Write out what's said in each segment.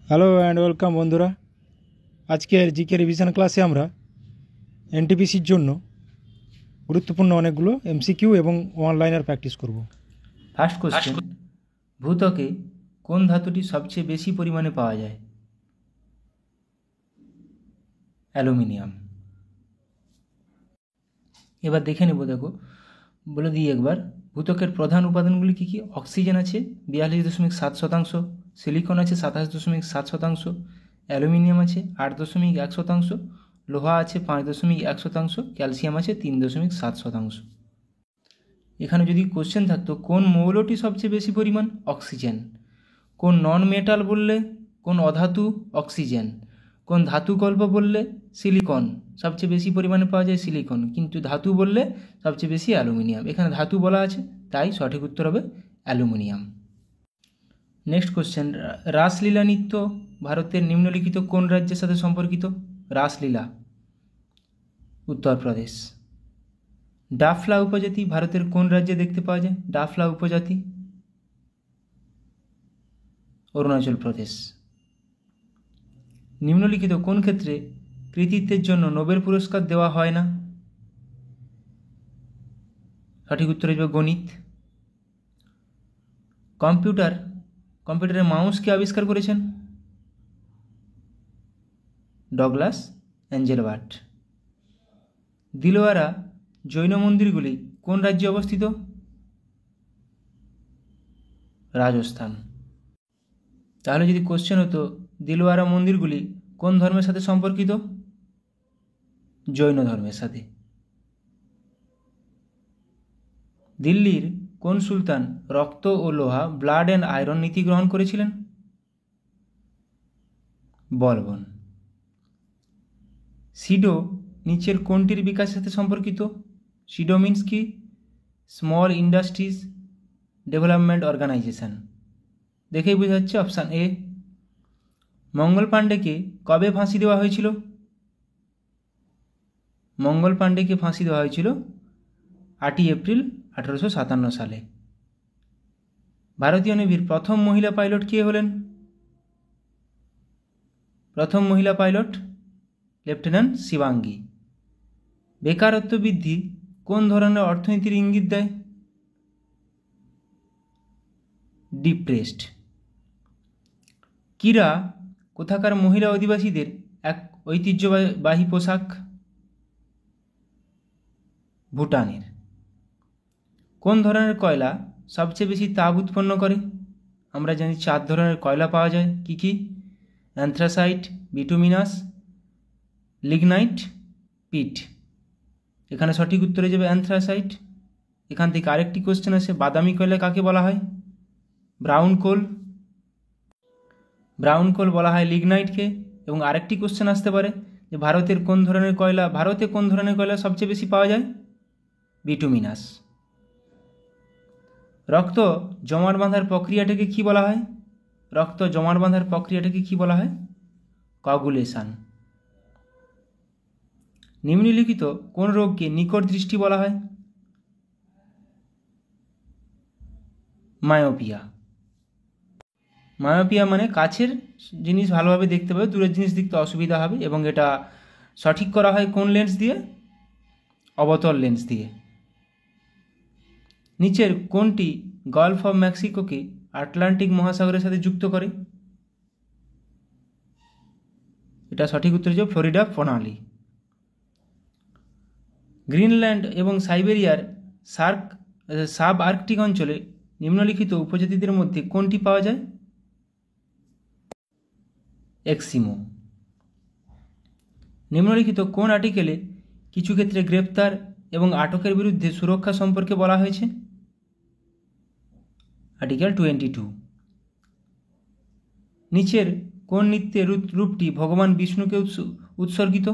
Hello and welcome বন্ধুরা। আজকের GK revision ক্লাসে আমরা এনটিপিসির জন্য গুরুত্বপূর্ণ অনেকগুলো এমসিকিউ এবং ওয়ান লাইনার প্র্যাকটিস করব। ফার্স্ট কোশ্চেন, ভূত্বকে কোন ধাতুটি সবচেয়ে বেশি পরিমাণে পাওয়া যায়? অ্যালুমিনিয়াম। এবার দেখে নেব, দেখো বলে দিই একবার। ভূত্বকের প্রধান উপাদানগুলি কী কী? অক্সিজেন আছে 42.7%, সিলিকন আছে 27.7%, অ্যালুমিনিয়াম আছে 8.1%, লোহা আছে 5.1%, ক্যালসিয়াম আছে 3.7%। এখানে যদি কোশ্চেন থাকতো কোন মৌলটি সবচেয়ে বেশি পরিমাণ? অক্সিজেন। কোন নন মেটাল বললে? কোন অধাতু? অক্সিজেন। কোন ধাতু কল্প বললে? সিলিকন। সবচেয়ে বেশি পরিমাণে পাওয়া যায় সিলিকন, কিন্তু ধাতু বললে সবচেয়ে বেশি অ্যালুমিনিয়াম। এখানে ধাতু বলা আছে, তাই সঠিক উত্তর হবে অ্যালুমিনিয়াম। নেক্সট কোশ্চেন, রাসলীলা নৃত্য ভারতের নিম্নলিখিত কোন রাজ্যের সাথে সম্পর্কিত? রাসলীলা উত্তরপ্রদেশ। ডাফলা উপজাতি ভারতের কোন রাজ্যে দেখতে পাওয়া যায়? ডাফলা উপজাতি অরুণাচল প্রদেশ। নিম্নলিখিত কোন ক্ষেত্রে কৃতিত্বের জন্য নোবেল পুরস্কার দেওয়া হয় না? সঠিক উত্তর হবে গণিত। কম্পিউটারের মাউসকে আবিষ্কার করেছেন? ডগলাস এঞ্জেলবার্ট। দিলওয়ারা জৈন মন্দিরগুলি কোন রাজ্যে অবস্থিত? রাজস্থান। তাহলে যদি কোশ্চেন হতো দিলওয়ারা মন্দিরগুলি কোন ধর্মের সাথে সম্পর্কিত? জৈন ধর্মের সাথে। দিল্লির কোন সুলতান রক্ত ও লোহা ব্লাড অ্যান্ড আয়রন নীতি গ্রহণ করেছিলেন? বলবন। সিডো নিচের কোনটির বিকাশের সাথে সম্পর্কিত? সিডো মিন্স কি? Small industries development organisation. দেখেই বোঝা যাচ্ছে অপশান এ। মঙ্গল পাণ্ডেকে কবে ফাঁসি দেওয়া হয়েছিল? মঙ্গল পাণ্ডেকে ফাঁসি দেওয়া হয়েছিল 8ই এপ্রিল 1857 সালে। ভারতীয় নেভির প্রথম মহিলা পাইলট কে হলেন? প্রথম মহিলা পাইলট লেফটেন্যান্ট শিবাঙ্গী। বেকারত্ব বৃদ্ধি কোন ধরনের অর্থনীতির ইঙ্গিত দেয়? ডিপ্রেসড। কিরা কোথাকার মহিলা অধিবাসীদের এক ঐতিহ্যবাহী পোশাক? ভুটানের। কোন ধরনের কয়লা সবচেয়ে বেশি তাপ উৎপন্ন করে? আমরা জানি 4 ধরনের কয়লা পাওয়া যায়। কি কি? অ্যান্থ্রাসাইট, বিটুমিনাস, লিগনাইট, পিট। এখানে সঠিক উত্তর হয়ে যাবে অ্যান্থ্রাসাইট। এখান থেকে আরেকটি কোশ্চেন আছে, বাদামি কয়লা কাকে বলা হয়? ব্রাউন কোল। ব্রাউন কোল বলা হয় লিগনাইটকে। এবং আরেকটি কোশ্চেন আসতে পারে যে ভারতে কোন ধরনের কয়লা সবচেয়ে বেশি পাওয়া যায়? বিটুমিনাস। রক্ত জমাট বাঁধার প্রক্রিয়াটাকে কি বলা হয়? রক্ত জমাট বাঁধার প্রক্রিয়াটাকে কি বলা হয়? কোয়াগুলেশন। নিম্নলিখিত কোন রোগকে নিকট দৃষ্টি বলা হয়? মায়োপিয়া। মায়োপিয়া মানে কাছের জিনিস ভালোভাবে দেখতে পাবে, দূরের জিনিস দেখতে অসুবিধা হবে, এবং এটা সঠিক করা হয় কোন লেন্স দিয়ে? অবতল লেন্স দিয়ে। নিচের কোনটি গলফ অফ মেক্সিকোকে আটলান্টিক মহাসাগরের সাথে যুক্ত করে? এটা সঠিক উত্তর হচ্ছে ফ্লোরিডা প্রণালী। গ্রিনল্যান্ড এবং সাইবেরিয়ার সাব আর্কটিক অঞ্চলে নিম্নলিখিত উপজাতিদের মধ্যে কোনটি পাওয়া যায়? এক্সিমো। নিম্নলিখিত কোন আর্টিকেলে কিছু ক্ষেত্রে গ্রেপ্তার এবং আটকের বিরুদ্ধে সুরক্ষা সম্পর্কে বলা হয়েছে? আর্টিকেল 22। নিচের কোন নৃত্যের রূপটি ভগবান বিষ্ণুকে উৎসর্গিত?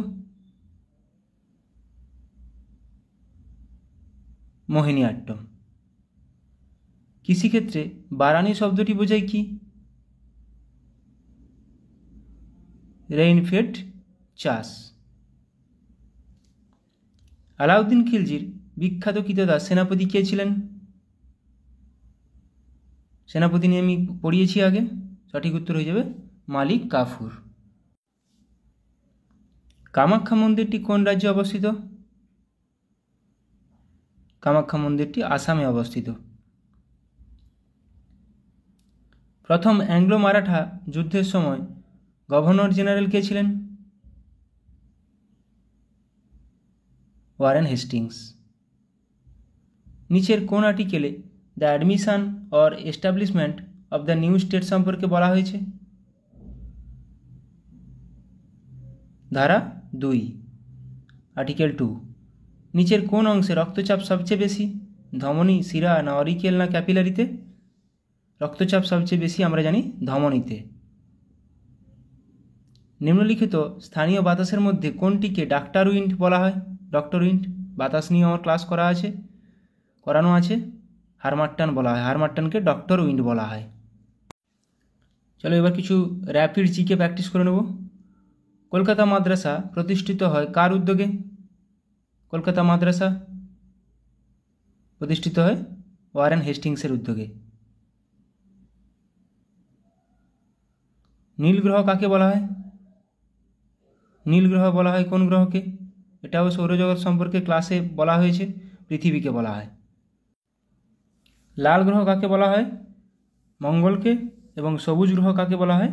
মোহিনীআট্টম। কৃষিক্ষেত্রে বারানি শব্দটি বোঝায় কি? রেইনফেড চাষ। আলাউদ্দিন খিলজির বিখ্যাত কৃতদাস সেনাপতি কে ছিলেন? সেনাপতি নিয়ে আমি পড়িয়েছি আগে, সঠিক উত্তর হয়ে যাবে মালিক কাফুর। কামাখ্যা মন্দিরটি কোন রাজ্যে অবস্থিত? কামাখ্যা মন্দিরটি আসামে অবস্থিত। প্রথম অ্যাংলো মারাঠা যুদ্ধের সময় গভর্নর জেনারেল কে ছিলেন? Warren Hastings. নিচের কোন আর্টিকেলে the admission or establishment of the new state সম্পর্কে বলা হয়েছে? ধারা 2, আর্টিকেল 2। নিচের কোন অংশে রক্তচাপ সবচেয়ে বেশি? ধমনী, শিরা, না অরিকেল, না ক্যাপিলারিতে? রক্তচাপ সবচেয়ে বেশি আমরা জানি ধমনীতে। নিম্নলিখিত স্থানীয় বাতাসের মধ্যে কোনটিকে ডাক্তার উইন্ড বলা হয়? Doctor wind. বাতাস নিয়ে আমার ক্লাস করানো আছে। হারমাট্টান বলা হয়, হারমাট্টানকে ডক্টর উইন্ড বলা হয়। চলো এবার কিছু র্যাপিড জিকে প্র্যাকটিস করে নেব। কলকাতা মাদ্রাসা প্রতিষ্ঠিত হয় কার উদ্যোগে? কলকাতা মাদ্রাসা প্রতিষ্ঠিত হয় ওয়ারেন হেস্টিংসের উদ্যোগে। নীল গ্রহ কাকে বলা হয়? নীল গ্রহ বলা হয় কোন গ্রহকে? এটাও সৌরজগৎ সম্পর্কে ক্লাসে বলা হয়েছে, পৃথিবীকে বলা হয়। লাল গ্রহ কাকে বলা হয়? মঙ্গলকে। এবং সবুজ গ্রহ কাকে বলা হয়?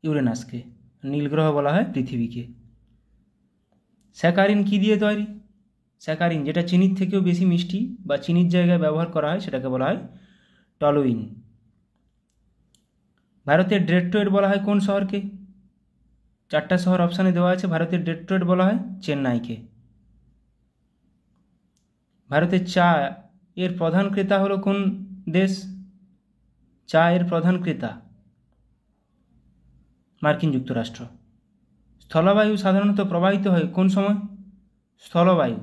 ইউরেনাসকে। নীল গ্রহ বলা হয় পৃথিবীকে। স্যাকারিন কি দিয়ে তৈরি? স্যাকারিন যেটা চিনির থেকেও বেশি মিষ্টি বা চিনির জায়গায় ব্যবহার করা হয় সেটাকে বলা হয় টলুইন। ভারতের ডেট্রয়েট বলা হয় কোন শহরকে? 4টা শহর অপশানে দেওয়া আছে। ভারতের ডেট্রয়েট বলা হয় চেন্নাইকে। ভারতের চা এর প্রধান ক্রেতা হলো কোন দেশ? চা এর প্রধান ক্রেতা মার্কিন যুক্তরাষ্ট্র। স্থলবায়ু সাধারণত প্রবাহিত হয় কোন সময়? স্থলবায়ু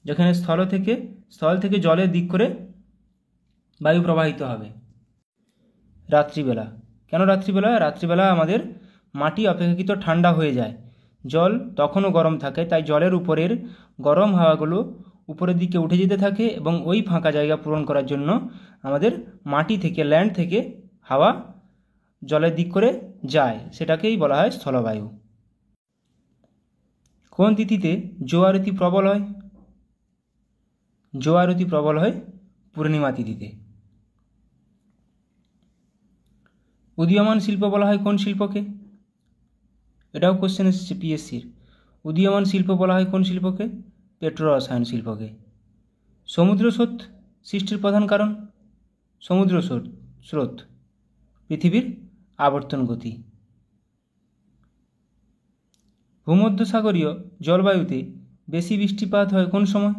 যেখানে স্থল থেকে জলের দিক করে বায়ু প্রবাহিত হবে। রাত্রিবেলা। কেন রাত্রিবেলা? রাত্রিবেলা আমাদের মাটি অপেক্ষাকৃত ঠান্ডা হয়ে যায়, জল তখনও গরম থাকে, তাই জলের উপরের গরম হাওয়াগুলো উপরের দিকে উঠে যেতে থাকে এবং ওই ফাঁকা জায়গা পূরণ করার জন্য আমাদের মাটি থেকে, ল্যান্ড থেকে হাওয়া জলের দিক করে যায়, সেটাকেই বলা হয় স্থলবায়ু। কোন তিথিতে জোয়ার অতি প্রবল হয়? জোয়ার অতি প্রবল হয় পূর্ণিমা তিথিতে। উদীয়মান শিল্প বলা হয় কোন শিল্পকে? এটাও কোশ্চেন এসেছে পিএসসির। উদীয়মান শিল্প বলা হয় কোন শিল্পকে? পেট্রো রসায়ন শিল্পকে। সমুদ্র স্রোত সৃষ্টির প্রধান কারণ? সমুদ্র স্রোত পৃথিবীর আবর্তন গতি। ভূমধ্যসাগরীয় জলবায়ুতে বেশি বৃষ্টিপাত হয় কোন সময়?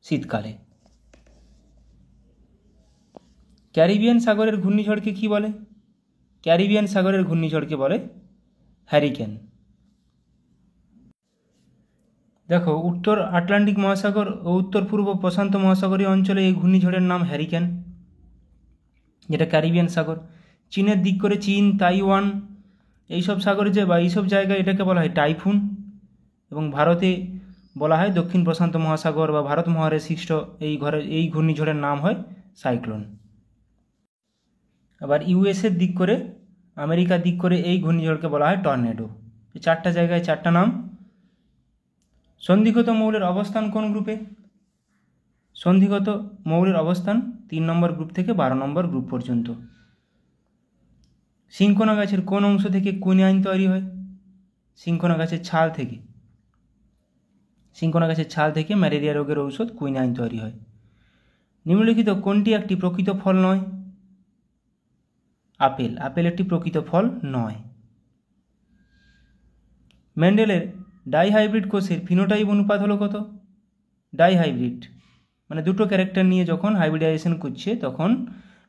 শীতকালে। ক্যারিবিয়ান সাগরের ঘূর্ণিঝড়কে কি বলে? ক্যারিবিয়ান সাগরের ঘূর্ণিঝড়কে বলে হ্যারিকেন। দেখো, উত্তর আটলান্টিক মহাসাগর ও উত্তর পূর্ব প্রশান্ত মহাসাগরীয় অঞ্চলে এই ঘূর্ণিঝড়ের নাম হ্যারিকেন, যেটা ক্যারিবিয়ান সাগর। চীনের দিক করে চীন, তাইওয়ান এইসব সাগরে বা এইসব জায়গায় এটাকে বলা হয় টাইফুন। এবং ভারতে বলা হয় দক্ষিণ প্রশান্ত মহাসাগর বা ভারত মহাসাগরে সৃষ্ট এই ঘূর্ণিঝড়ের নাম হয় সাইক্লোন। আবার ইউএসের দিক করে, আমেরিকার দিক করে এই ঘূর্ণিঝড়কে বলা হয় টর্নেডো। এই 4টা জায়গায় 4টা নাম। সন্ধিগত মৌলের অবস্থান কোন গ্রুপে? সন্ধিগত মৌলের অবস্থান 3 নম্বর গ্রুপ থেকে 12 নম্বর গ্রুপ পর্যন্ত। সিনকোনা গাছের কোন অংশ থেকে কুইনাইন তৈরি হয়? সিনকোনা গাছের ছাল থেকে। সিনকোনা গাছের ছাল থেকে ম্যালেরিয়া রোগের ঔষধ কুইনাইন তৈরি হয়। নিম্নলিখিত কোনটি একটি প্রকৃত ফল নয়? আপেল। আপেল একটি প্রকৃত ফল নয়। মেন্ডেলের ডাইহাইব্রিড কোষের ফিনোটাইপ অনুপাত হলো কত? ডাইহাইব্রিড মানে দুটো ক্যারেক্টার নিয়ে যখন হাইব্রিডাইজেশন করছে তখন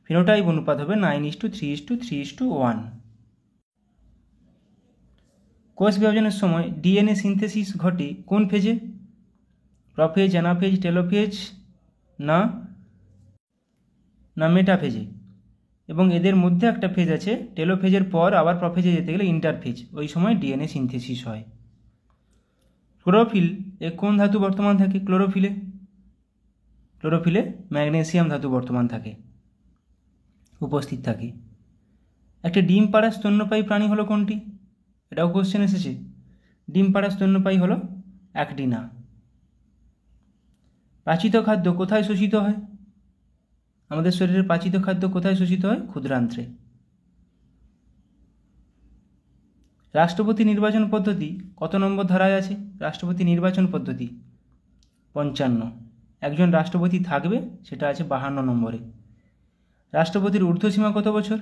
ফিনোটাইপ অনুপাত হবে 9:3:3:1। কোষ বিভাজনের সময় ডিএনএ সিনথেসিস ঘটে কোন ফেজে? প্রোফেজ, অ্যানাফেজ, টেলোফেজ না মেটাফেজে? এবং এদের মধ্যে একটা ফেজ আছে, টেলোফেজের পর আবার প্রোফেজে যেতে গেলে ইন্টারফেজ, ওই সময় ডিএনএ সিনথেসিস হয়। ক্লোরোফিল এ কোন ধাতু বর্তমান থাকে? ক্লোরোফিলে ম্যাগনেসিয়াম ধাতু বর্তমান থাকে, উপস্থিত থাকে। একটি ডিম পাড়া স্তন্যপায়ী প্রাণী হলো কোনটি? এটাও কোশ্চেন এসেছে। ডিম পাড়া স্তন্যপায়ী হলো অ্যাকটিনা। পাচিত খাদ্য কোথায় শোষিত হয়? আমাদের শরীরের পাচিত খাদ্য কোথায় শোষিত হয়? ক্ষুদ্রান্ত্রে। রাষ্ট্রপতি নির্বাচন পদ্ধতি কত নম্বর ধারায় আছে? রাষ্ট্রপতি নির্বাচন পদ্ধতি 55। একজন রাষ্ট্রপতি থাকবে, সেটা আছে 52 নম্বরে। রাষ্ট্রপতির ঊর্ধ্বসীমা কত বছর?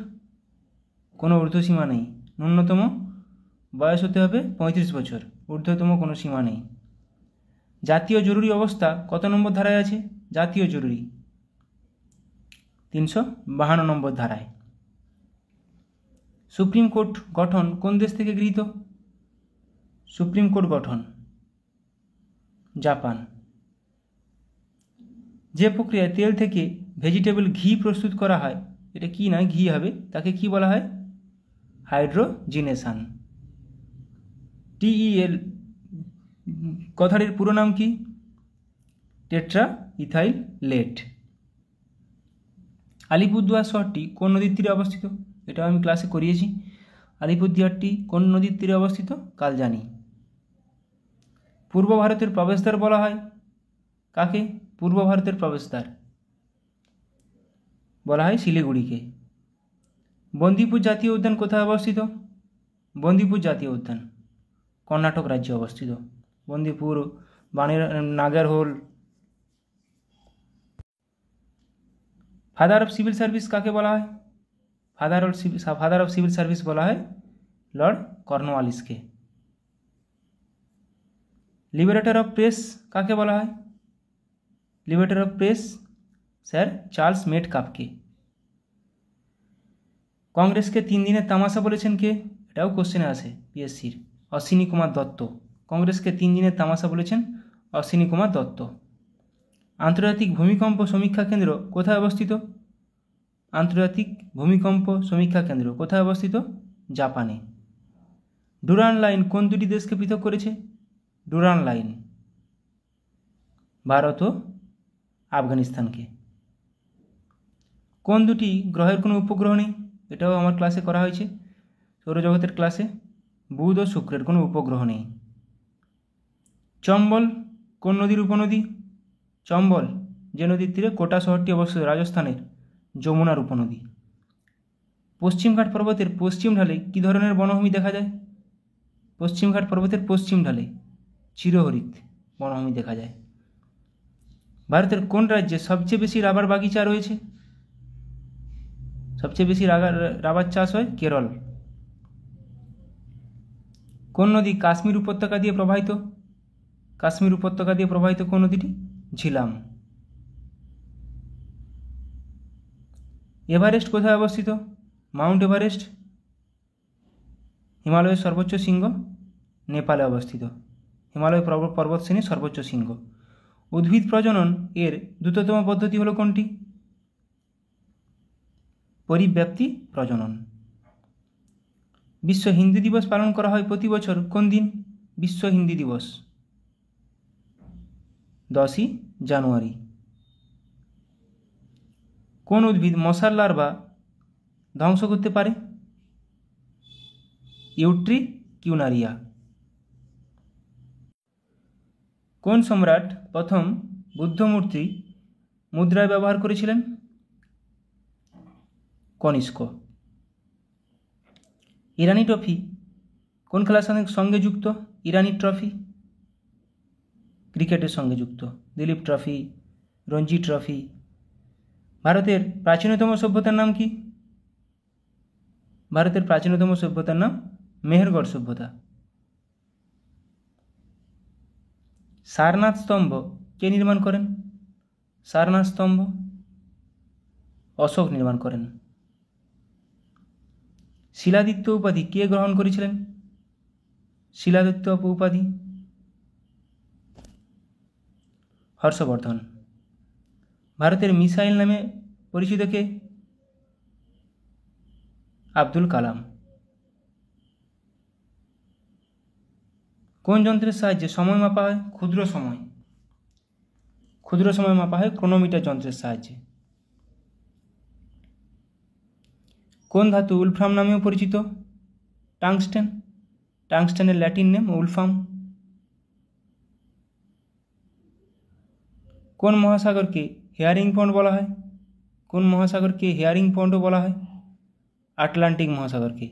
কোনো ঊর্ধ্বসীমা নেই। ন্যূনতম বয়স হতে হবে 35 বছর, ঊর্ধ্বতম কোনো সীমা নেই। জাতীয় জরুরি অবস্থা কত নম্বর ধারায় আছে? জাতীয় জরুরি 352 নম্বর ধারায়। সুপ্রিম কোর্ট গঠন কোন দেশ থেকে গৃহীত? সুপ্রিম কোর্ট গঠন জাপান। যে প্রক্রিয়ায় তেল থেকে ভেজিটেবল ঘি প্রস্তুত করা হয়, এটা কি নয়, ঘি হবে, তাকে কি বলা হয়? হাইড্রোজিনেশন। TEL কথাটির পুরো নাম কি? Tetra ethyl late. আলিপুরদুয়ার শহরটি কোন নদীর তীরে অবস্থিত? এটাও আমি ক্লাসে করিয়েছি। আলিপুরদুয়ারটি কোন নদীর তীরে অবস্থিত? কালজানি। পূর্ব ভারতের প্রবেশদ্বার বলা হয় কাকে? পূর্ব ভারতের প্রবেশদ্বার বলা হয় শিলিগুড়িকে। বন্দিপুর জাতীয় উদ্যান কোথায় অবস্থিত? বন্দিপুর জাতীয় উদ্যান কর্ণাটক রাজ্যে অবস্থিত। Bandipur, Nagarhole. Father of civil service কাকে বলা হয়? ফাদার অফ সিভিল সার্ভিস বলা হয় লর্ড কর্নওয়ালিসকে। লিবারেটর অফ প্রেস কাকে বলা হয়? Liberator of press sir Charles মেটকাপকে। কংগ্রেসকে 3 দিনের তামাশা বলেছেন কে? এটাও কোশ্চেনে আসে পিএসসির। অশ্বিনী কুমার দত্ত। কংগ্রেসকে 3 দিনের তামাশা বলেছেন অশ্বিনী কুমার দত্ত। আন্তর্জাতিক ভূমিকম্প সমীক্ষা কেন্দ্র কোথায় অবস্থিত? আন্তর্জাতিক ভূমিকম্প সমীক্ষা কেন্দ্র কোথায় অবস্থিত? জাপানে। ডুরান্ড লাইন কোন দুটি দেশকে পৃথক করেছে? ডুরান্ড লাইন ভারত ও আফগানিস্তানকে। কোন দুটি গ্রহের কোনো উপগ্রহ নেই? এটাও আমার ক্লাসে করা হয়েছে, সৌরজগতের ক্লাসে। বুধ ও শুক্রের কোনো উপগ্রহ নেই। চম্বল কোন নদীর উপনদী? চম্বল যে নদীর তীরে কোটা শহরটি অবস্থিত, রাজস্থানের, যমুনার উপনদী। পশ্চিমঘাট পর্বতের পশ্চিম ঢালে কী ধরনের বনভূমি দেখা যায়? পশ্চিমঘাট পর্বতের পশ্চিম ঢালে চিরহরিত বনভূমি দেখা যায়। ভারতের কোন রাজ্যে সবচেয়ে বেশি রাবার বাগিচা রয়েছে? সবচেয়ে বেশি রাবার চাষ হয় কেরল। কোন নদী কাশ্মীর উপত্যকা দিয়ে প্রবাহিত? কাশ্মীর উপত্যকা দিয়ে প্রবাহিত কোন নদীটি? ঝিলাম। এভারেস্ট কোথায় অবস্থিত? মাউন্ট এভারেস্ট হিমালয়ের সর্বোচ্চ শৃঙ্গ নেপালে অবস্থিত। হিমালয় পর্বতশ্রেণীর সর্বোচ্চ শৃঙ্গ। উদ্ভিদ প্রজনন এর দ্রুততম পদ্ধতি হলো কোনটি? পরিব্যাপ্তি প্রজনন। বিশ্ব হিন্দি দিবস পালন করা হয় প্রতি বছর কোন দিন? বিশ্ব হিন্দি দিবস 10ই জানুয়ারি। কোন উদ্ভিদ মশার লার্ভা ধ্বংস করতে পারে? ইউট্রিকিউনারিয়া। কোন সম্রাট প্রথম বুদ্ধমূর্তি মুদ্রায় ব্যবহার করেছিলেন? কনিষ্ক। ইরানি ট্রফি কোন খেলার সঙ্গে যুক্ত? ইরানি ট্রফি ক্রিকেটের সঙ্গে যুক্ত। Dilip trophy, Ranji trophy. ভারতের প্রাচীনতম সভ্যতার নাম কি? ভারতের প্রাচীনতম সভ্যতার নাম মেহেরগড় সভ্যতা। সারনাথ স্তম্ভ কে নির্মাণ করেন? সারনাথ স্তম্ভ অশোক নির্মাণ করেন। শিলাদিত্য উপাধি কে গ্রহণ করেছিলেন? শিলাদিত্য উপাধি হর্ষবর্ধন। ভারতের মিসাইল নামে পরিচিত কে? আব্দুল কালাম। কোন যন্ত্রের সাহায্যে সময় মাপা হয়? ক্ষুদ্র সময় মাপা হয় ক্রোনোমিটার যন্ত্রের সাহায্যে। কোন ধাতু উলফ্রাম নামেও পরিচিত? টাংস্টেন। টাংস্টেনের ল্যাটিন নেম উলফাম। কোন মহাসাগরকে হেয়ারিং পন্ড বলা হয়? কোন মহাসাগরকে হেয়ারিং পন্ডও বলা হয়? আটলান্টিক মহাসাগরকে।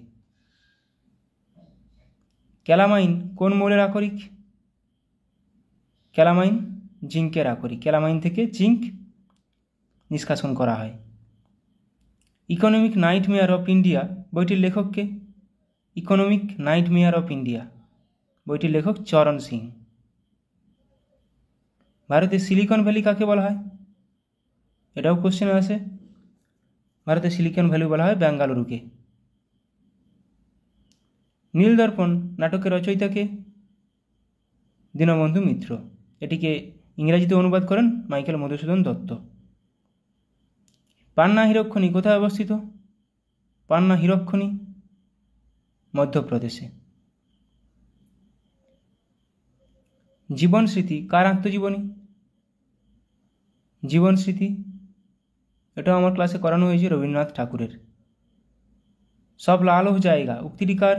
ক্যালামাইন কোন মৌলের আকরিক? ক্যালামাইন জিঙ্কের আকরিক। ক্যালামাইন থেকে জিঙ্ক নিষ্কাশন করা হয়। ইকোনমিক নাইটমেয়ার অফ ইন্ডিয়া বইটির লেখককে? ইকোনমিক নাইটমেয়ার অফ ইন্ডিয়া বইটির লেখক চরণ সিং। ভারতের সিলিকন ভ্যালি কাকে বলা হয়? এটাও কোশ্চেনে আসে। ভারতের সিলিকন ভ্যালি বলা হয় বেঙ্গালুরুকে। নীলদর্পণ নাটকের রচয়িতাকে? দীনবন্ধু মিত্র। এটিকে ইংরেজিতে অনুবাদ করেন মাইকেল মধুসূদন দত্ত। পান্না হীরকখনি কোথায় অবস্থিত? পান্না হীরকখনি মধ্যপ্রদেশে। জীবন স্মৃতি কার আত্মজীবনী? জীবন স্মৃতি এটাও আমার ক্লাসে করানো হয়েছে রবীন্দ্রনাথ ঠাকুরের। সব লাল হো জায়গা উক্তিটি কার?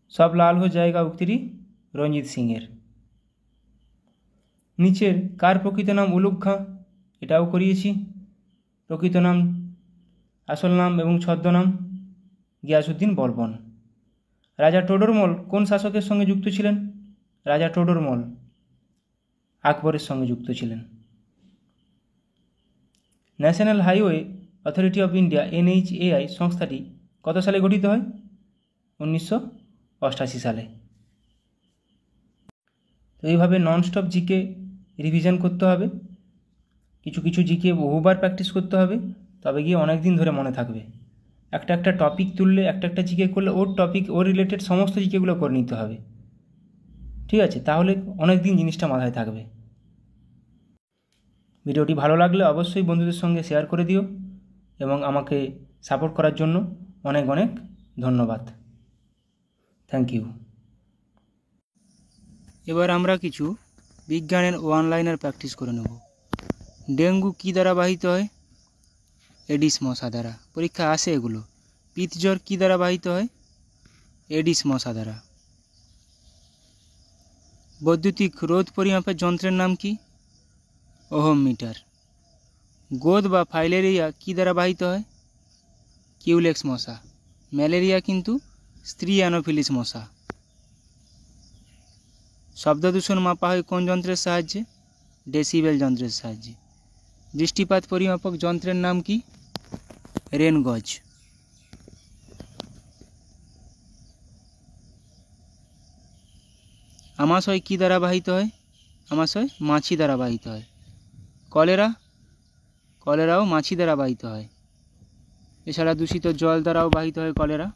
সব লাল হো জায়গা উক্তিটি রঞ্জিত সিংয়ের। নিচের কার প্রকৃত নাম উলুগ খাঁ? এটাও করিয়েছি। প্রকৃত নাম, আসল নাম এবং ছদ্মনাম গিয়াসউদ্দিন বলবন। রাজা টোডরমল কোন শাসকের সঙ্গে যুক্ত ছিলেন? রাজা টোডরমল আকবরের সঙ্গে যুক্ত ছিলেন। National highway authority of India NHAI সংস্থাটি কত সালে গঠিত হয়? 1988 সালে। তো এইভাবে ননস্টপ জিকে রিভিশন করতে হবে। কিছু কিছু জিকে বহুবার প্র্যাকটিস করতে হবে, তবে গিয়ে অনেক দিন ধরে মনে থাকবে। একটা একটা টপিক তুললে, একটা একটা জিকে করলে ওর টপিক, ওর রিলেটেড সমস্ত জিকেগুলো করে নিতে হবে। ঠিক আছে? তাহলে অনেক দিন জিনিসটা মাথায় থাকবে। ভিডিওটি ভালো লাগলে অবশ্যই বন্ধুদের সঙ্গে শেয়ার করে দিও এবং আমাকে সাপোর্ট করার জন্য অনেক অনেক ধন্যবাদ। Thank you. এবার আমরা কিছু বিজ্ঞানের ওয়ান লাইনার প্র্যাকটিস করে নেব। ডেঙ্গু কী দ্বারা বাহিত হয়? এডিস মশা দ্বারা। পরীক্ষা আসে এগুলো। পিতজ্বর কী দ্বারা বাহিত হয়? এডিস মশা দ্বারা। বৈদ্যুতিক রোধ পরিমাপের যন্ত্রের নাম কি? Ohm metre. গোদ বা ফাইলেরিয়া কী দ্বারা বাহিত হয়? কিউলেক্স মশা। ম্যালেরিয়া কিন্তু স্ত্রী অ্যানোফিলিস মশা। শব্দ দূষণ মাপা হয় কোন যন্ত্রের সাহায্যে? ডেসিবেল যন্ত্রের সাহায্যে। বৃষ্টিপাত পরিমাপক যন্ত্রের নাম কি? রেন গজ। আমাশয় কী দ্বারা বাহিত হয়? আমাশয় মাছি দ্বারা বাহিত হয়। কলেরাও মাছি দ্বারা বাহিত হয়। এছাড়া দূষিত জল দ্বারাও বাহিত হয় কলেরা।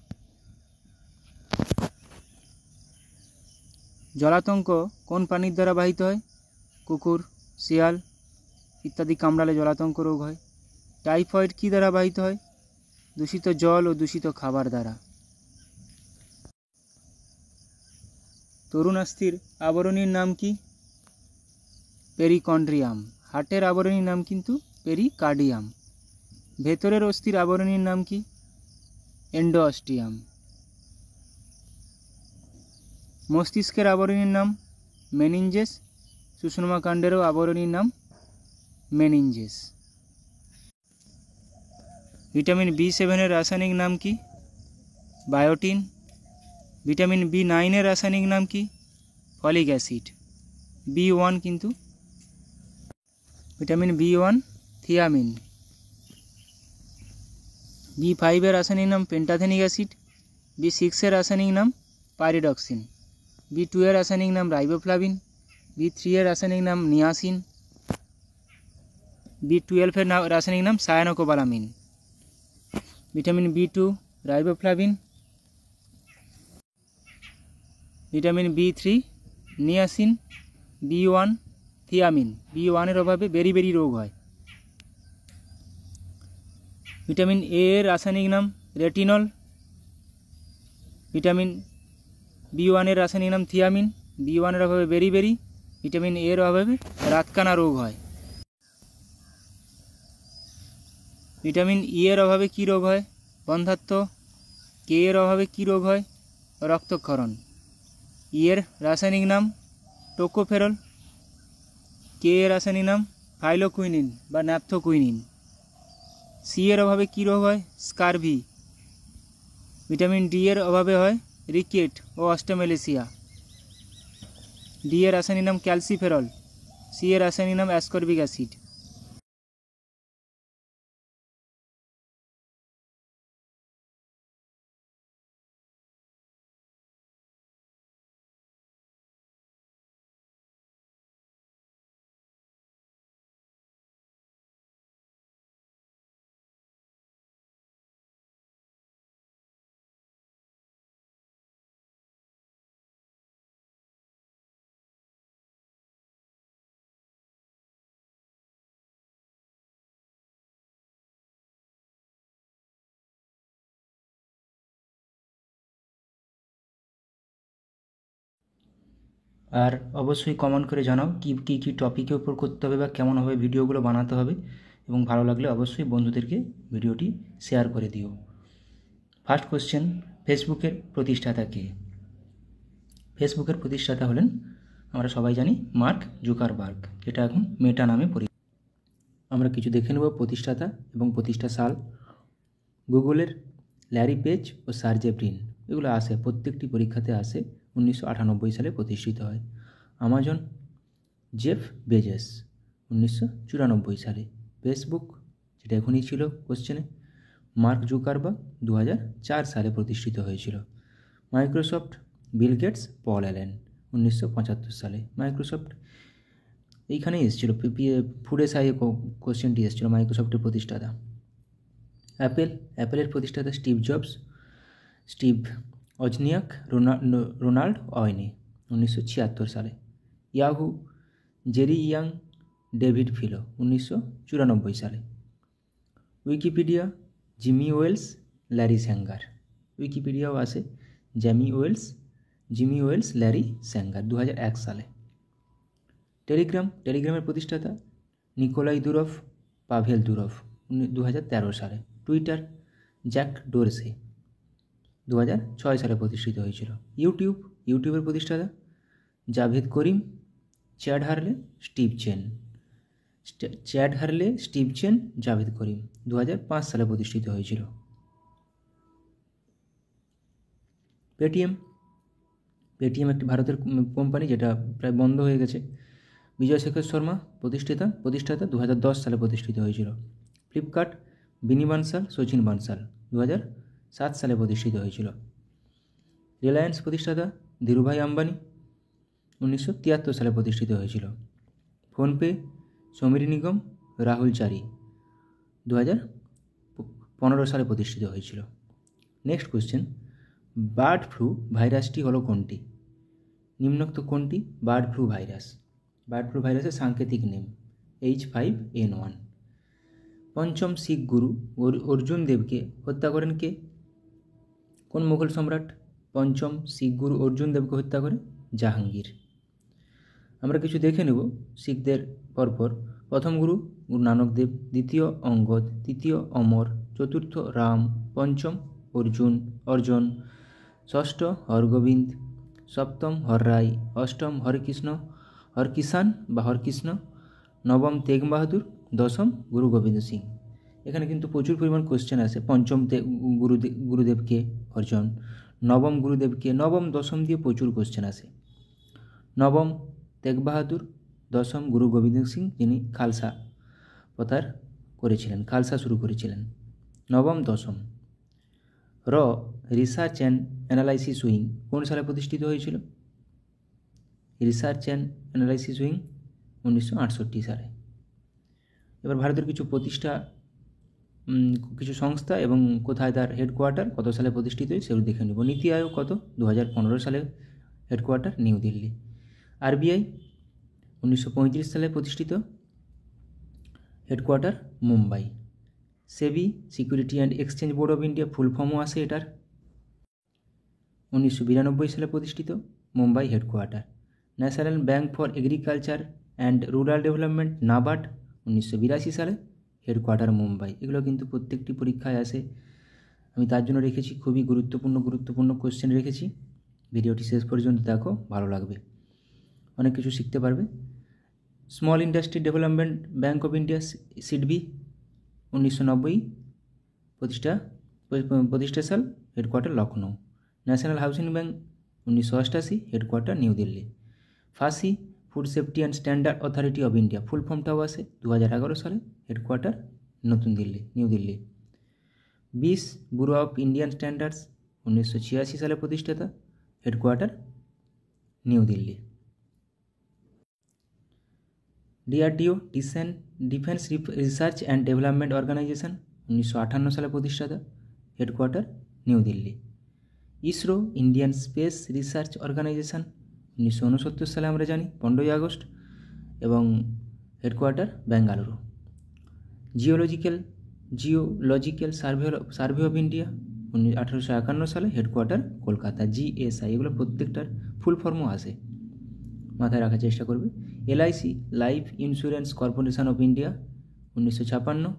জলাতঙ্ক কোন প্রাণীর দ্বারা বাহিত হয়? কুকুর, শিয়াল ইত্যাদি কামড়ালে জলাতঙ্ক রোগ হয়। টাইফয়েড কী দ্বারা বাহিত হয়? দূষিত জল ও দূষিত খাবার দ্বারা। তরুণাস্থির আবরণীর নাম কি? পেরিকন্ড্রিয়াম। হার্টের আবরণীর নাম কিন্তু পেরিকার্ডিয়াম। ভেতরের অস্থির আবরণীর নাম কি? এন্ডোঅস্টিয়াম। মস্তিষ্কের আবরণীর নাম মেনিনজেস। সুষুম্নাকাণ্ডেরও আবরণীর নাম মেনিনজেস। ভিটামিন B7 এর রাসায়নিক নাম কি? বায়োটিন। ভিটামিন B9 এর রাসায়নিক নাম কি? Folic acid. B1 কিন্তু ভিটামিন B1 থিয়ামিন। B5 এর রাসায়নিক নাম পেন্টাথেনিক অ্যাসিড। B6 এর রাসায়নিক নাম পাইরিডক্সিন। B2 এর রাসায়নিক নাম রাইবোফ্লাভিন। B3 এর রাসায়নিক নাম নিয়াসিন। B12 এর রাসায়নিক নাম cyanocobalamin. Vitamin B2 riboflavin. Vitamin B3 niacin. B1 thiamine. B1 এর অভাবে বেরি রোগ হয়। ভিটামিন A এর রাসায়নিক নাম রেটিনল। ভিটামিন B1 এর রাসায়নিক নাম থিয়ামিন। B1 এর অভাবে বেরি। ভিটামিন A এর অভাবে রাতকানা রোগ হয়। ভিটামিন ই এর অভাবে কী রোগ হয়? বন্ধ্যাত্ব। কে এর অভাবে কী রোগ হয়? রক্তক্ষরণ। ই এর রাসায়নিক নাম টোকোফেরল। কে এর রাসায়নিক নাম ফাইলোকুইনিন বা ন্যাপথোকুইনিন। সি এর অভাবে কী রোগ হয়? স্কারভি। ভিটামিন ডি এর অভাবে হয় রিকেট ও অস্টেমেলেসিয়া। ডি এর রাসায়নিক নাম ক্যালসিফেরল। সি এর রাসায়নিক নাম অ্যাসকর্বিক অ্যাসিড। আর অবশ্যই কমেন্ট করে জানাও কী কী টপিকের উপর করতে হবে বা কেমনভাবে ভিডিওগুলো বানাতে হবে, এবং ভালো লাগলে অবশ্যই বন্ধুদেরকে ভিডিওটি শেয়ার করে দিও। ফার্স্ট কোশ্চেন, ফেসবুকের প্রতিষ্ঠাতা কে? ফেসবুকের প্রতিষ্ঠাতা হলেন, আমরা সবাই জানি, মার্ক জুকারবার্গ, যেটা এখন মেটা নামে পরিচিত। আমরা কিছু দেখে নেব প্রতিষ্ঠাতা এবং প্রতিষ্ঠা সাল। গুগলের ল্যারি পেজ ও সার্জে ব্রিন, এগুলো আসে, প্রত্যেকটি পরীক্ষাতে আসে। 1998 সালে প্রতিষ্ঠিত হয়। আমাজন জেফ বেজেস 1994 সালে। ফেসবুক, যেটা এখনই ছিল কোশ্চেনে, মার্ক জুকারবার্গ 2004 সালে প্রতিষ্ঠিত হয়েছিল। Microsoft Bill Gates Paul Allen 1975 সালে। মাইক্রোসফট এইখানেই এসেছিলো, ফুডে সাইয়ে কোশ্চেনটি এসেছিলো, মাইক্রোসফটের প্রতিষ্ঠাতা। অ্যাপেলের প্রতিষ্ঠাতা Steve Jobs, Steve Wozniak, Ronald Wayne 1976 সালে। Yahoo Jerry Yang, David Filo 1994 সালে। Wikipedia Jimmy Wales, Larry Sanger. উইকিপিডিয়াও আসে জিমি ওয়েলস, ল্যারি স্যাঙ্গার 2001 সালে। টেলিগ্রামের প্রতিষ্ঠাতা নিকোলাই দুরভ, পাভেল দুরভ 2013 সালে। টুইটার জ্যাক ডোরসে 2006 সালে প্রতিষ্ঠিত হয়েছিল। ইউটিউবের প্রতিষ্ঠাতা জাভেদ করিম, চ্যাড হারলে, স্টিভ চেন, জাভেদ করিম 2005 সালে প্রতিষ্ঠিত হয়েছিল। পেটিএম একটি ভারতের কোম্পানি, যেটা প্রায় বন্ধ হয়ে গেছে। বিজয় শেখর শর্মা প্রতিষ্ঠাতা 2010 সালে প্রতিষ্ঠিত হয়েছিল। ফ্লিপকার্ট বিনি বানসাল, সচিন বানসাল 2007 সালে প্রতিষ্ঠিত হয়েছিল। রিলায়েন্স প্রতিষ্ঠাতা ধীরুভাই আম্বানি 1973 সালে প্রতিষ্ঠিত হয়েছিল। ফোনপে সমীর নিগম, রাহুল চারি 2015 সালে প্রতিষ্ঠিত হয়েছিল। নেক্সট কোশ্চেন, বার্ড ফ্লু ভাইরাসটি হলো কোনটি? নিম্নোক্ত কোনটি bird flu virus? Bird flu ভাইরাসের সাংকেতিক নেম H5N1। পঞ্চম শিখ গুরু অর্জুন দেবকে হত্যা করেন কে? কোন মুঘল সম্রাট পঞ্চম শিখ গুরু অর্জুন দেবকে হত্যা করে? জাহাঙ্গীর। আমরা কিছু দেখে নেব শিখদের পরপর। প্রথম গুরু নানক দেব, দ্বিতীয় অঙ্গদ, তৃতীয় অমর, চতুর্থ রাম, পঞ্চম অর্জন, ষষ্ঠ হরগোবিন্দ, সপ্তম হররাই, অষ্টম হরকিষান বা হরকৃষ্ণ, নবম তেগ বাহাদুর, দশম গুরু গোবিন্দ সিং। এখানে কিন্তু প্রচুর পরিমাণ কোশ্চেন আসে। পঞ্চম গুরুদেবকে অর্জন, নবম গুরুদেবকে, নবম দশম দিয়ে প্রচুর কোশ্চেন আসে। নবম তেগ বাহাদুর, দশম গুরু গোবিন্দ সিং, যিনি খালসা প্রচার করেছিলেন, খালসা শুরু করেছিলেন। নবম দশম। রিসার্চ অ্যান্ড অ্যানালাইসিস উইং কোন সালে প্রতিষ্ঠিত হয়েছিল? রিসার্চ অ্যান্ড অ্যানালাইসিস উইং 1968 সালে। এবার ভারতের কিছু সংস্থা এবং কোথায় তার হেডকোয়ার্টার, কত সালে প্রতিষ্ঠিত হয় সেগুলো দেখে নেব। নীতি আয়োগ কত? 2015 সালে হেডকোয়ার্টার নিউ দিল্লি। আরবিআই 1935 সালে প্রতিষ্ঠিত, headquarter Mumbai. SEBI security and exchange board of India, full ফর্মও আছে এটার। 1992 সালে প্রতিষ্ঠিত, Mumbai headquarter. National bank for agriculture and rural development, NABARD 1982 সালে হেডকোয়ার্টার মুম্বাই। এগুলো কিন্তু প্রত্যেকটি পরীক্ষায় আসে, আমি তার জন্য রেখেছি। খুবই গুরুত্বপূর্ণ কোশ্চেন রেখেছি। ভিডিওটি শেষ পর্যন্ত দেখো, ভালো লাগবে, অনেক কিছু শিখতে পারবে। Small industry development bank of India SIDBI 1990 প্রতিষ্ঠা সাল, headquarter Lucknow. National housing bank 1988, headquarter new Delhi. FSSAI food safety and standard authority of India full ফর্মটাও আসে 2011 সালে, হেডকোয়ার্টার নিউ দিল্লি। বিস ব্যুরো অফ ইন্ডিয়ান স্ট্যান্ডার্ডস 1986 সালে প্রতিষ্ঠাতা, headquarter new Delhi. DRDO defence research and development organisation 1958 সালে প্রতিষ্ঠাতা, headquarter new Delhi. ISRO Indian space research organisation 1969 সালে আমরা জানি, 15 আগস্ট, এবং headquarter Bengaluru. Geological survey of India 1851 সালে, হেডকোয়ার্টার কলকাতা। জিএসআই, এগুলো প্রত্যেকটার ফুল ফর্মও আসে, মাথায় রাখার চেষ্টা করবে। LIC life insurance corporation of India 1956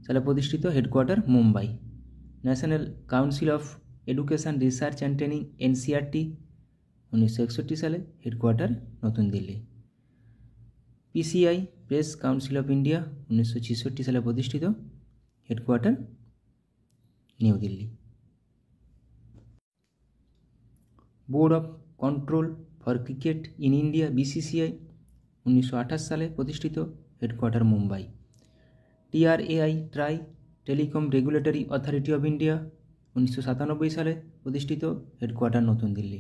সালে প্রতিষ্ঠিত, headquarter Mumbai. National council of education research and training NCERT 1961 সালে, হেডকোয়ার্টার নতুন Delhi. PCI press council of India 1966 সালে প্রতিষ্ঠিত, headquarter new Delhi. Board of control for cricket in India BCCI 1928 সালে প্রতিষ্ঠিত, headquarter Mumbai. TRAI TRAI telecom regulatory authority of India 1997 সালে প্রতিষ্ঠিত, headquarter নতুন Delhi.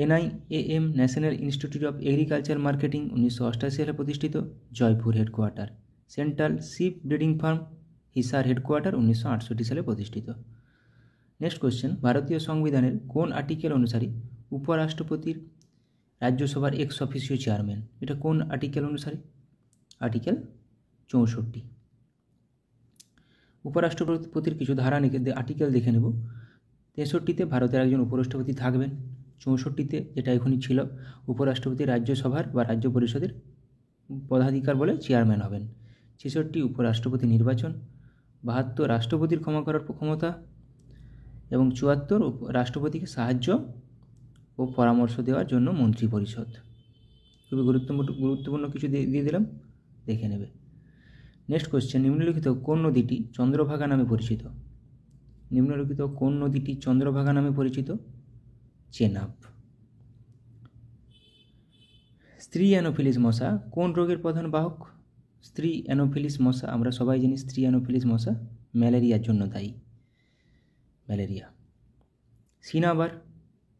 NIAM national institute of agriculture marketing 1988 সালে প্রতিষ্ঠিত, Jaipur, headquarter. Central sheep breeding farm Hisar, headquarter 1968 সালে প্রতিষ্ঠিত। নেক্সট কোশ্চেন, ভারতীয় সংবিধানের কোন আর্টিকেল অনুসারে উপরাষ্ট্রপতির রাজ্যসভার এক্স অফিসিও চেয়ারম্যান? এটা কোন আর্টিকেল অনুসারে? আর্টিকেল 64। উপরাষ্ট্রপতির কিছু ধারা আর্টিকেল দেখে নেব। 63তে ভারতের একজন উপরাষ্ট্রপতি থাকবেন। 64তে, যেটা এখনই ছিল, উপরাষ্ট্রপতি রাজ্যসভার বা রাজ্য পরিষদের পদাধিকার বলে চেয়ারম্যান হবেন। 66 উপরাষ্ট্রপতি নির্বাচন। 72 রাষ্ট্রপতির ক্ষমা করার ক্ষমতা, এবং 74 রাষ্ট্রপতিকে সাহায্য ও পরামর্শ দেওয়ার জন্য মন্ত্রী পরিষদ। খুবই গুরুত্বপূর্ণ কিছু দিয়ে দিলাম, দেখে নেবে। নেক্সট কোশ্চেন, নিম্নলিখিত কোন নদীটি চন্দ্রভাগা নামে পরিচিত? নিম্নলিখিত কোন নদীটি চন্দ্রভাগা নামে পরিচিত? চেনাব। স্ত্রী অ্যানোফিলিস মশা কোন রোগের প্রধান বাহক? স্ত্রী অ্যানোফিলিস মশা, আমরা সবাই জানি স্ত্রী অ্যানোফিলিস মশা ম্যালেরিয়ার জন্য দায়ী, ম্যালেরিয়া।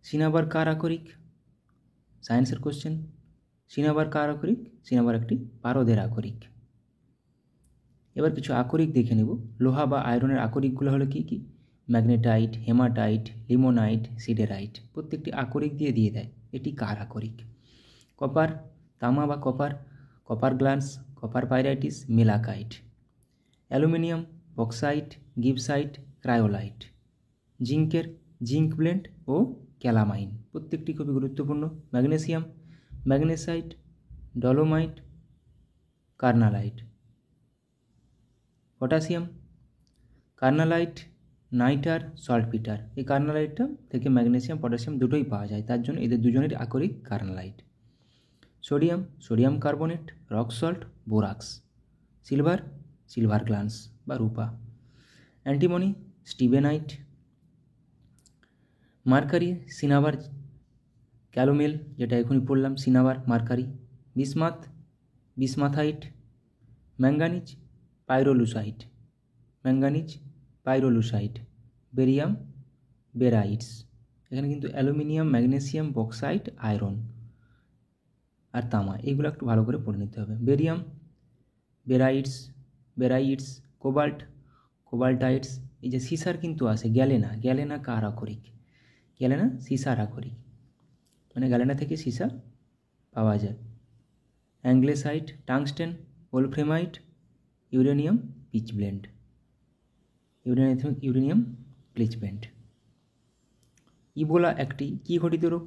সিনাবার কার আকরিক? সায়েন্সের কোশ্চেন। সিনাবার কার আকরিক? সিনাবার একটি পারদের আকরিক। এবার কিছু আকরিক দেখে নেব। লোহা বা আয়রনের আকরিকগুলো হলো কি কি? Magnetite, hematite, limonite, siderite. প্রত্যেকটি আকরিক দিয়ে দেয় এটি কার আকরিক। কপার, তামা বা copper glance, copper pyrites, malachite. Aluminium, bauxite, gibbsite, cryolite. জিঙ্কের জিঙ্ক ব্লেন্ড ও ক্যালামাইন, প্রত্যেকটি খুবই গুরুত্বপূর্ণ। Magnesium, magnesite, dolomite, carnallite. Potassium, carnallite, nitre, saltpetre. এই কার্নালাইটটা থেকে ম্যাগনেসিয়াম পটাশিয়াম দুটোই পাওয়া যায়, তার জন্য এদের দুজনের আকরিক carnallite. Sodium carbonate, rock salt, borax. Silver glance বা রূপা। Antimony, stibnite. Mercury, cinnabar calomel, যেটা এখনই পড়লাম, cinnabar, mercury. Bismuthite. Manganese, pyrolusite. Barium, barytes. এখানে কিন্তু অ্যালুমিনিয়াম, ম্যাগনেসিয়াম, বক্সাইট, আয়রন আর তামা, এগুলো একটু ভালো করে পড়ে নিতে হবে। Barium, barytes, cobaltites. এই যে সিসার কিন্তু আছে, গ্যালেনা কার আকরিক? গ্যালেনা সিসার আকরিক, মানে গ্যালেনা থেকে সিসা পাওয়া যায়। অ্যাংলেসাইট, টাংস্টেন, ওলফ্রেমাইট, ইউরেনিয়াম পিচব্লেন্ড। ইবোলা একটি কী ঘটিত রোগ?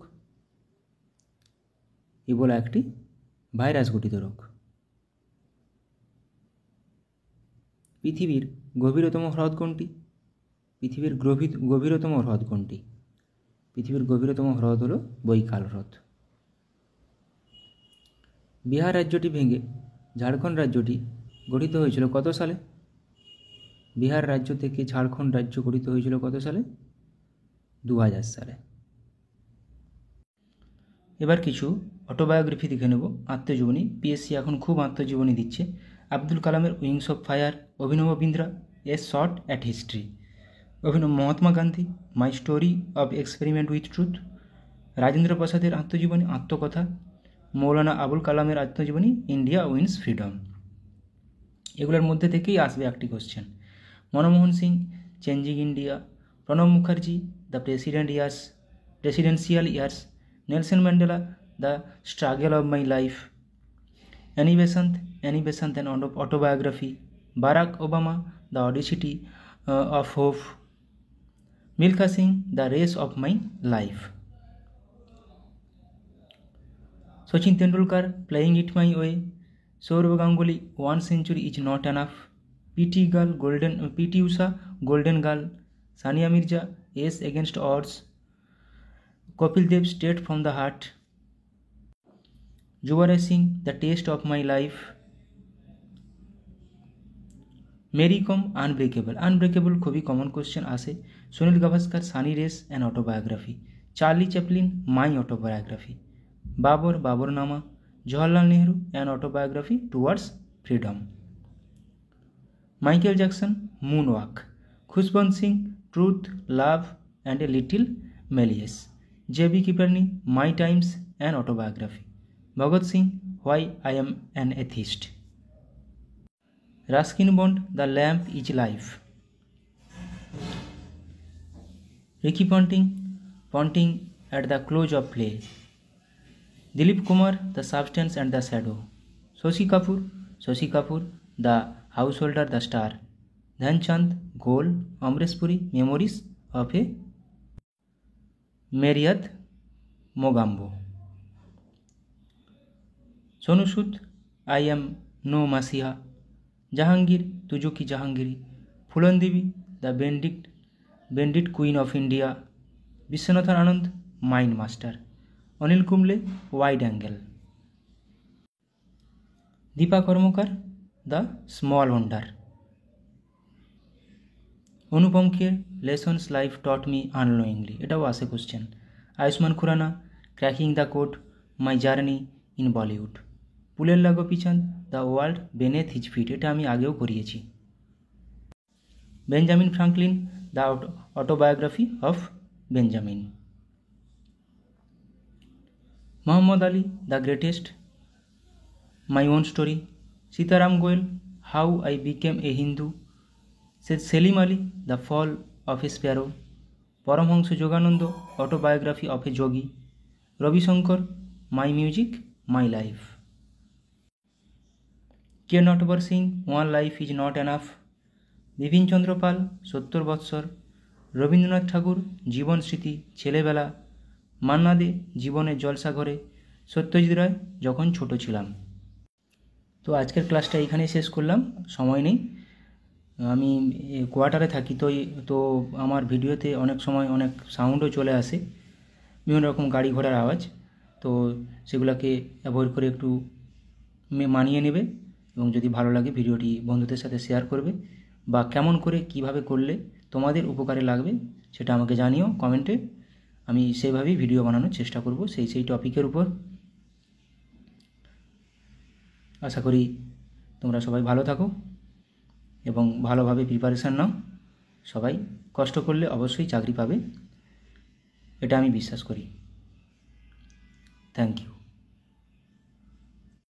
ইবোলা একটি ভাইরাস ঘটিত রোগ। পৃথিবীর গভীরতম হ্রদ কোনটি? পৃথিবীর গভীরতম হ্রদ কোনটি? পৃথিবীর গভীরতম হ্রদ হলো বৈকাল হ্রদ। বিহার রাজ্যটি ভেঙে ঝাড়খণ্ড রাজ্যটি গঠিত হয়েছিল কত সালে? বিহার রাজ্য থেকে ঝাড়খণ্ড রাজ্য গঠিত হয়েছিল কত সালে? 2000 সালে। এবার কিছু অটোবায়োগ্রাফি দেখে নেব, আত্মজীবনী। পিএসসি এখন খুব আত্মজীবনী দিচ্ছে। আব্দুল কালামের উইংস অফ ফায়ার, অভিনব Bindra a short at history, Mahatma Gandhi my story of experiment with truth, Rajendra প্রসাদের আত্মজীবনী আত্মকথা, মৌলানা আবুল কালামের আত্মজীবনী ইন্ডিয়া উইন্স ফ্রিডম। এগুলোর মধ্যে থেকেই আসবে একটি question. Manmohan Singh changing India, Pranab Mukherjee the presidential years, Nelson Mandela the struggle of my life, Annie Besant an autobiography, Barack Obama the audacity of hope, Milkha Singh the race of my life, Sachin Tendulkar playing it my way, Sourav Ganguly 1 century is not enough, P T Usha golden girl, Sania Mirza ace against odds, Kapil Dev straight from the heart, Yuvraj Singh the test of my life, Mary Kom unbreakable খুবই common question আসে, Sunil Gavaskar sunny days an autobiography, Charlie Chaplin my autobiography, Baburnama, Jawaharlal Nehru an autobiography towards freedom, Michael Jackson moonwalk, Khushwant Singh truth love and a little malice, J B Kripalani my times an autobiography, Bhagat Singh why I am an atheist, Ruskin Bond the lamp is lit, Ricky Ponting at the close of play, Dilip Kumar the substance and the shadow, Shashi Kapoor the house holder the star, Dhyanchand goal, Amrish Puri memories of a myriad Mogambo, Sonu Sood I am no messiah, Jahangir Tuzuk কি Jahangiri, Phoolan Devi the bandit queen of India, Viswanathan Anand mind master, Anil Kumble wide angle, Dipa Karmakar the small wonder, Anupam Kher lessons life taught me unknowingly, এটাও আসে question, Ayushmann Khurrana cracking the code my journey in Bollywood, Pullela Gopichand the world beneath his feet, এটা আমি আগেও করিয়েছি, Benjamin Franklin the autobiography of Benjamin, Muhammad Ali the greatest my own story, Sitaram Goel how I became a Hindu, Salim Ali the fall of a sparrow, Paramahansa Yogananda autobiography of a yogi, Ravi Shankar my music my life, K Natwar Singh one life is not enough, Bipin Chandra Pal 70 বৎসর, রবীন্দ্রনাথ ঠাকুর জীবন স্মৃতি ছেলেবেলা, মান্না দে জীবনের জলসাঘরে, সত্যজিৎ রায় যখন ছোট ছিলাম। তো আজকের ক্লাসটা এইখানেই শেষ করলাম, সময় নেই, আমি কোয়ার্টারে থাকি, তো আমার ভিডিওতে অনেক সময় অনেক সাউন্ডও চলে আসে, বিভিন্ন রকম গাড়ি ঘোড়ার আওয়াজ, তো সেগুলোকে অ্যাভয়েড করে একটু মানিয়ে নেবে, এবং যদি ভালো লাগে ভিডিওটি বন্ধুদের সাথে শেয়ার করবে, বা কেমন করে কিভাবে করলে তোমাদের উপকারে লাগবে সেটা আমাকে জানিও কমেন্টে, আমি সেইভাবেই ভিডিও বানানোর চেষ্টা করব সেই টপিকের উপর। আশা করি তোমরা সবাই ভালো থাকো এবং ভালোভাবে প্রিপারেশান নাও, সবাই কষ্ট করলে অবশ্যই চাকরি পাবে, এটা আমি বিশ্বাস করি। Thank you.